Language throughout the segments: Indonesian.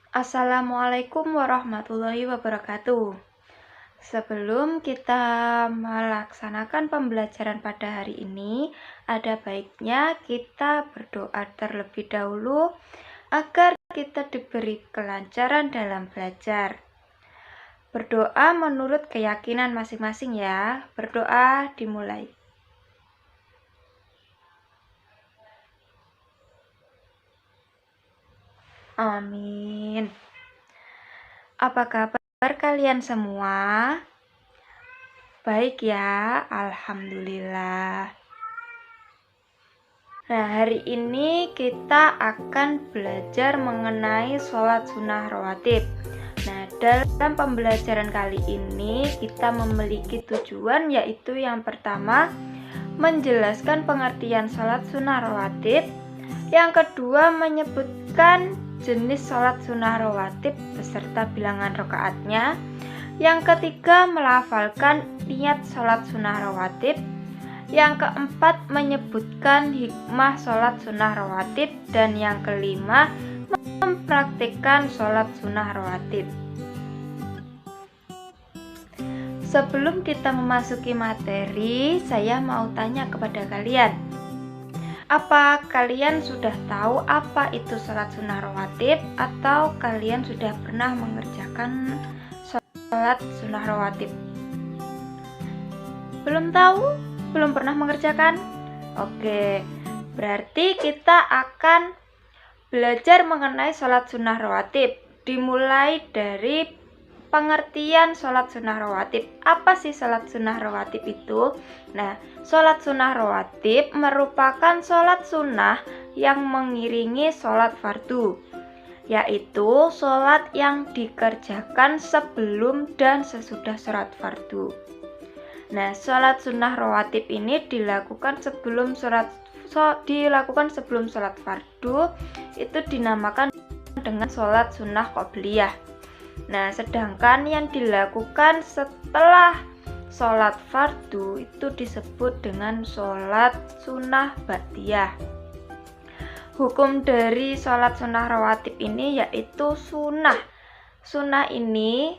Assalamualaikum warahmatullahi wabarakatuh. Sebelum kita melaksanakan pembelajaran pada hari ini, ada baiknya kita berdoa terlebih dahulu agar kita diberi kelancaran dalam belajar. Berdoa menurut keyakinan masing-masing ya. Berdoa dimulai. Amin. Apa kabar kalian semua? Baik ya, alhamdulillah. Nah, hari ini kita akan belajar mengenai sholat sunnah rawatib. Nah, dalam pembelajaran kali ini kita memiliki tujuan, yaitu yang pertama menjelaskan pengertian sholat sunnah rawatib, yang kedua menyebutkan jenis sholat sunnah rawatib beserta bilangan rakaatnya, yang ketiga melafalkan niat sholat sunnah rawatib, yang keempat menyebutkan hikmah sholat sunnah rawatib, dan yang kelima mempraktikkan sholat sunnah rawatib. Sebelum kita memasuki materi, saya mau tanya kepada kalian, apa kalian sudah tahu apa itu sholat sunnah rawatib, atau kalian sudah pernah mengerjakan sholat sunnah rawatib? Belum tahu? Belum pernah mengerjakan? Oke, berarti kita akan belajar mengenai sholat sunnah rawatib. Dimulai dari pengertian sholat sunnah rawatib. Apa sih sholat sunnah rawatib itu? Nah, sholat sunnah rawatib merupakan sholat sunnah yang mengiringi sholat fardu, yaitu sholat yang dikerjakan sebelum dan sesudah sholat fardu. Nah, sholat sunnah rawatib ini dilakukan sebelum sholat fardu, itu dinamakan dengan sholat sunnah qobliyah. Nah, sedangkan yang dilakukan setelah sholat fardu itu disebut dengan sholat sunnah ba'diyah. Hukum dari sholat sunnah rawatib ini yaitu sunnah. Sunnah ini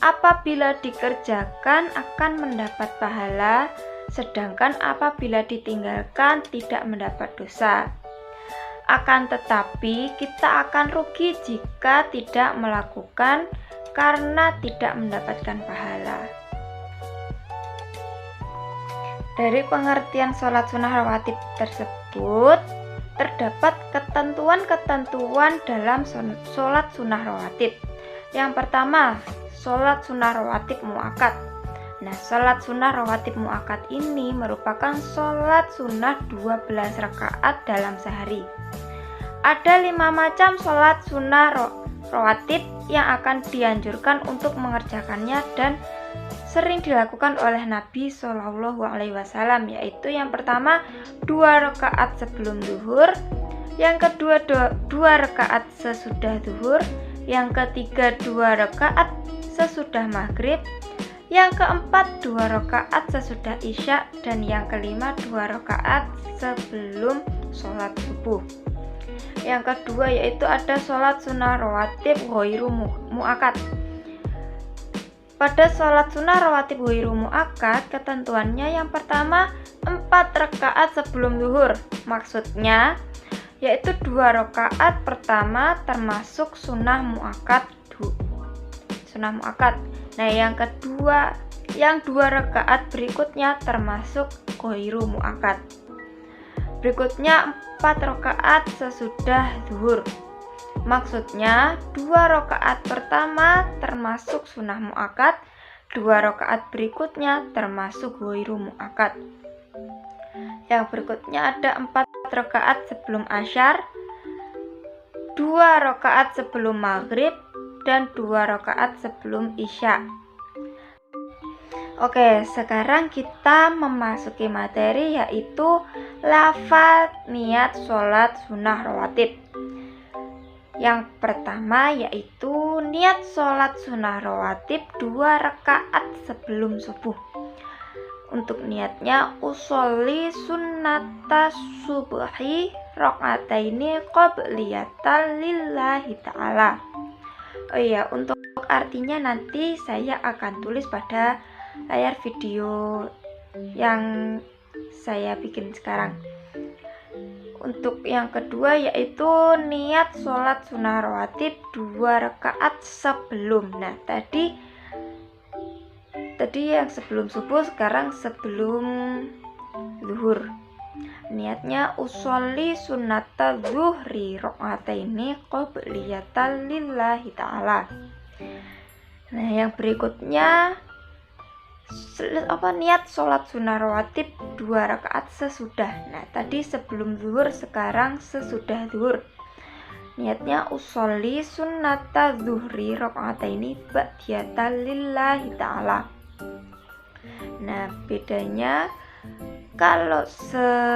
apabila dikerjakan akan mendapat pahala, sedangkan apabila ditinggalkan tidak mendapat dosa. Akan tetapi kita akan rugi jika tidak melakukan karena tidak mendapatkan pahala. Dari pengertian sholat sunnah rawatib tersebut terdapat ketentuan-ketentuan dalam sholat sunnah rawatib. Yang pertama, sholat sunnah rawatib mu'akkad. Nah, sholat sunnah rawatib mu'akkad ini merupakan sholat sunnah 12 rakaat dalam sehari. Ada 5 macam sholat sunnah rawatib yang akan dianjurkan untuk mengerjakannya dan sering dilakukan oleh Nabi Shallallahu Alaihi Wasallam, yaitu yang pertama 2 rakaat sebelum zuhur, yang kedua 2 rakaat sesudah zuhur, yang ketiga 2 rakaat sesudah maghrib, yang keempat 2 rakaat sesudah isya, dan yang kelima 2 rakaat sebelum sholat subuh. Yang kedua yaitu ada sholat sunnah rawatib ghairu mu'akkad. Pada sholat sunnah rawatib ghairu mu'akkad, ketentuannya yang pertama 4 rakaat sebelum zuhur. Maksudnya yaitu 2 rakaat pertama termasuk sunnah mu'akkad. Nah, yang kedua, yang 2 rakaat berikutnya termasuk ghairu mu'akkad. Berikutnya 4 rakaat sesudah zuhur. Maksudnya 2 rakaat pertama termasuk sunnah mu'akkad, 2 rakaat berikutnya termasuk ghairu mu'akkad. Yang berikutnya ada 4 rakaat sebelum asyar, 2 rakaat sebelum maghrib, dan 2 rakaat sebelum isya. Oke, sekarang kita memasuki materi, yaitu lafaz niat sholat sunnah rawatib. Yang pertama yaitu niat sholat sunnah rawatib 2 rakaat sebelum subuh. Untuk niatnya usolli sunnata subhi rakaataini qabliyatan lillahi ta'ala. Oh iya, untuk artinya nanti saya akan tulis pada layar video yang saya bikin sekarang. Untuk yang kedua yaitu niat sholat sunnah rawatib 2 rakaat sebelum. Nah, tadi yang sebelum subuh, sekarang sebelum zuhur. Niatnya usolli sunnata zuhri rakaataini qobliyatan lillahi ta'ala. Nah, yang berikutnya niat sholat sunnah rawatib 2 rakaat sesudah. Nah, tadi sebelum zuhur, sekarang sesudah zuhur. Niatnya usolli sunnata zuhri rakaataini ba'diyatan lillahi ta'ala. Nah, bedanya kalau sebelum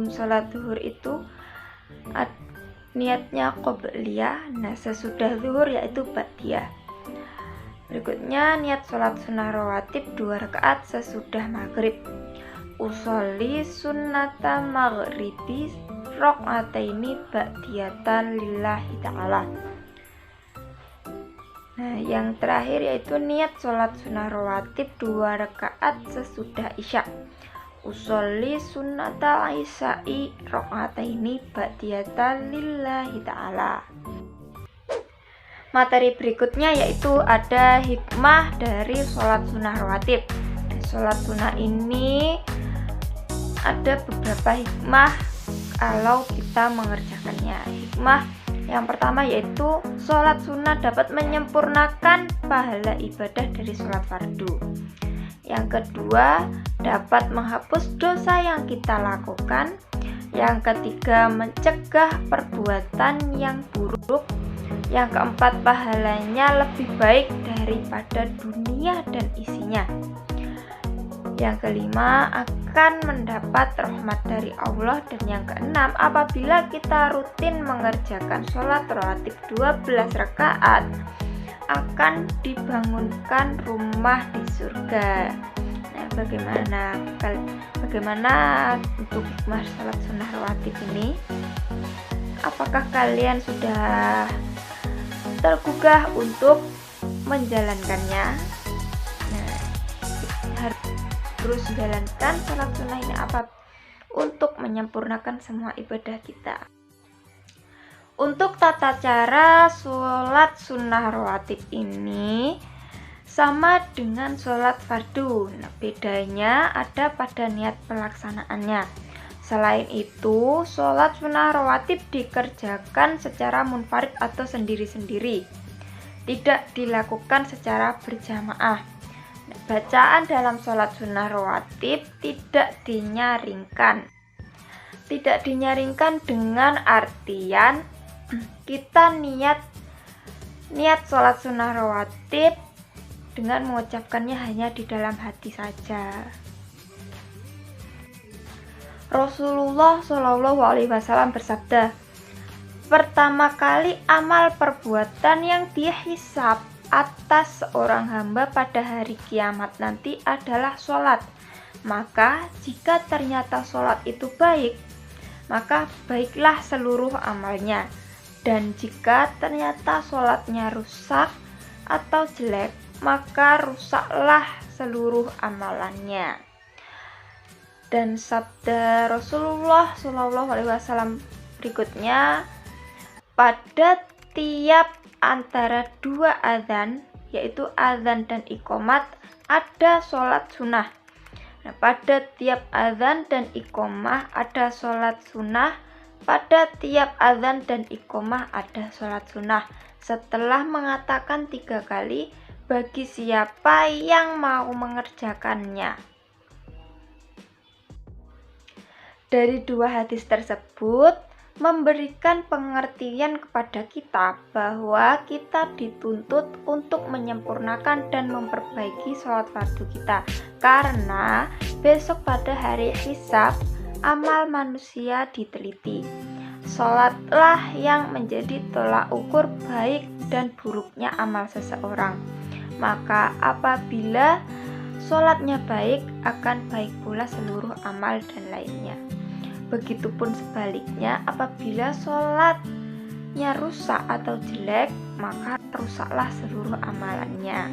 sholat zuhur itu niatnya qobliyah, nah sesudah zuhur yaitu ba'diyah. Berikutnya niat sholat sunnah rawatib 2 rakaat sesudah maghrib. Usolli sunnata maghribi rakaataini ba'diyatan lillahi ta'ala. Nah, yang terakhir yaitu niat sholat sunnah rawatib 2 rakaat sesudah isya. Usolli sunnata isya'i rakaataini ba'diyatan lillahi ta'ala. Materi berikutnya yaitu ada hikmah dari sholat sunnah rawatib. Sholat sunnah ini ada beberapa hikmah kalau kita mengerjakannya. Hikmah yang pertama yaitu sholat sunnah dapat menyempurnakan pahala ibadah dari sholat fardu. Yang kedua, dapat menghapus dosa yang kita lakukan. Yang ketiga, mencegah perbuatan yang buruk. Yang keempat, pahalanya lebih baik daripada dunia dan isinya. Yang kelima, akan mendapat rahmat dari Allah. Dan yang keenam, apabila kita rutin mengerjakan sholat rawatib 12 rakaat, akan dibangunkan rumah di surga. Nah, bagaimana untuk hikmah sholat sunnah rawatib ini? Apakah kalian sudah tergugah untuk menjalankannya? Nah, harus menjalankan sholat sunnah ini untuk menyempurnakan semua ibadah kita. Untuk tata cara sholat sunnah rawatib ini sama dengan sholat fardu. Nah, bedanya ada pada niat pelaksanaannya. Selain itu, sholat sunnah rawatib dikerjakan secara munfarid atau sendiri-sendiri, tidak dilakukan secara berjamaah. Nah, bacaan dalam sholat sunnah rawatib tidak dinyaringkan. Tidak dinyaringkan dengan artian kita niat sholat sunnah rawatib dengan mengucapkannya hanya di dalam hati saja. Rasulullah Shallallahu Alaihi Wasallam bersabda, pertama kali amal perbuatan yang dihisab atas seorang hamba pada hari kiamat nanti adalah sholat. Maka jika ternyata sholat itu baik, maka baiklah seluruh amalnya. Dan jika ternyata sholatnya rusak atau jelek, maka rusaklah seluruh amalannya. Dan sabda Rasulullah SAW berikutnya, pada tiap antara 2 adzan, yaitu adzan dan iqomat, ada sholat sunnah. Nah, pada tiap adzan dan iqomah ada sholat sunnah. Pada tiap adzan dan iqomah ada sholat sunnah. Setelah mengatakan 3 kali, bagi siapa yang mau mengerjakannya. Dari 2 hadis tersebut memberikan pengertian kepada kita bahwa kita dituntut untuk menyempurnakan dan memperbaiki sholat fardu kita, karena besok pada hari hisab amal manusia diteliti. Sholatlah yang menjadi tolak ukur baik dan buruknya amal seseorang. Maka apabila sholatnya baik, akan baik pula seluruh amal dan lainnya. Begitupun sebaliknya, apabila sholat niatnya rusak atau jelek, maka rusaklah seluruh amalannya.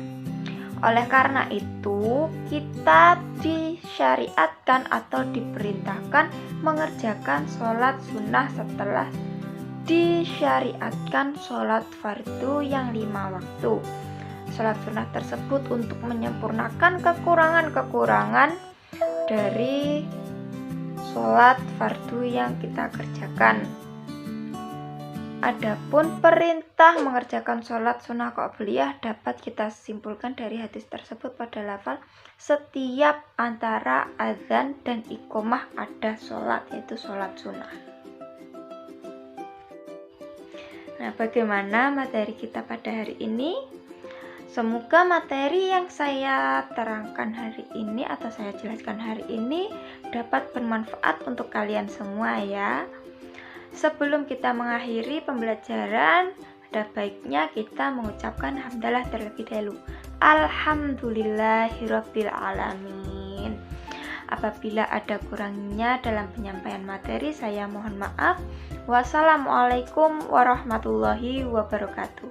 Oleh karena itu, kita disyariatkan atau diperintahkan mengerjakan sholat sunnah setelah disyariatkan sholat fardu yang 5 waktu. Sholat sunnah tersebut untuk menyempurnakan kekurangan-kekurangan dari sholat fardu yang kita kerjakan. Adapun perintah mengerjakan sholat sunnah qobliyah dapat kita simpulkan dari hadis tersebut pada lafal setiap antara azan dan iqomah ada sholat, yaitu sholat sunnah. Nah, bagaimana materi kita pada hari ini? Semoga materi yang saya terangkan hari ini atau saya jelaskan hari ini dapat bermanfaat untuk kalian semua ya. Sebelum kita mengakhiri pembelajaran, ada baiknya kita mengucapkan hamdalah terlebih dahulu. Alhamdulillahirabbil alamin. Apabila ada kurangnya dalam penyampaian materi, saya mohon maaf. Wassalamualaikum warahmatullahi wabarakatuh.